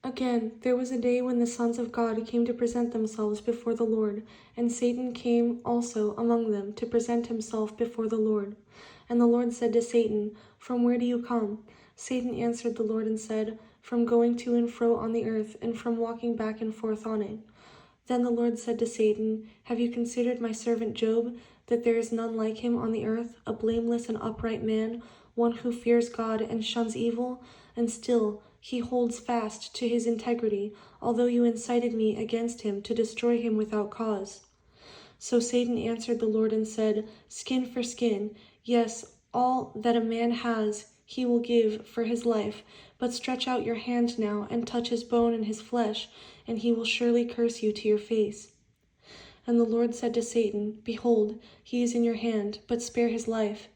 Again, there was a day when the sons of God came to present themselves before the Lord, and Satan came also among them to present himself before the Lord. And the Lord said to Satan, "From where do you come?" Satan answered the Lord and said, "From going to and fro on the earth, and from walking back and forth on it." Then the Lord said to Satan, "Have you considered my servant Job, that there is none like him on the earth, a blameless and upright man, one who fears God and shuns evil? And still he holds fast to his integrity, although you incited me against him to destroy him without cause." So Satan answered the Lord and said, "Skin for skin, yes, all that a man has he will give for his life. But stretch out your hand now and touch his bone and his flesh, and he will surely curse you to your face." And the Lord said to Satan, "Behold, he is in your hand, but spare his life."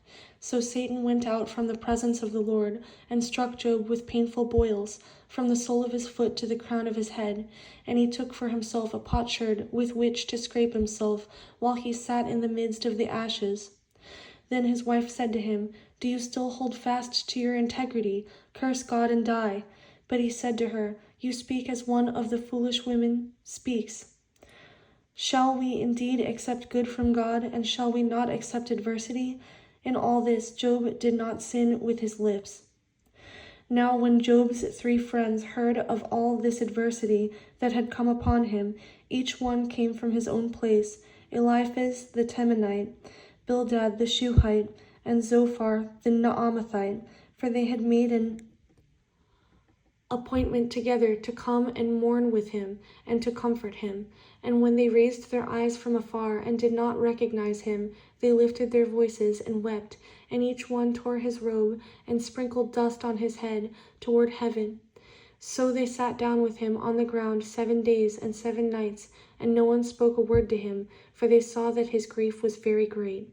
So Satan went out from the presence of the Lord, and struck Job with painful boils, from the sole of his foot to the crown of his head. And he took for himself a potsherd with which to scrape himself, while he sat in the midst of the ashes. Then his wife said to him, "Do you still hold fast to your integrity? Curse God and die." But he said to her, "You speak as one of the foolish women speaks. Shall we indeed accept good from God, and shall we not accept adversity?" In all this, Job did not sin with his lips. Now when Job's 3 friends heard of all this adversity that had come upon him, each one came from his own place: Eliphaz the Temanite, Bildad the Shuhite, and Zophar the Naamathite, for they had made an appointment together to come and mourn with him and to comfort him. And when they raised their eyes from afar and did not recognize him, they lifted their voices and wept, and each one tore his robe and sprinkled dust on his head toward heaven. So they sat down with him on the ground 7 days and 7 nights, and no one spoke a word to him, for they saw that his grief was very great.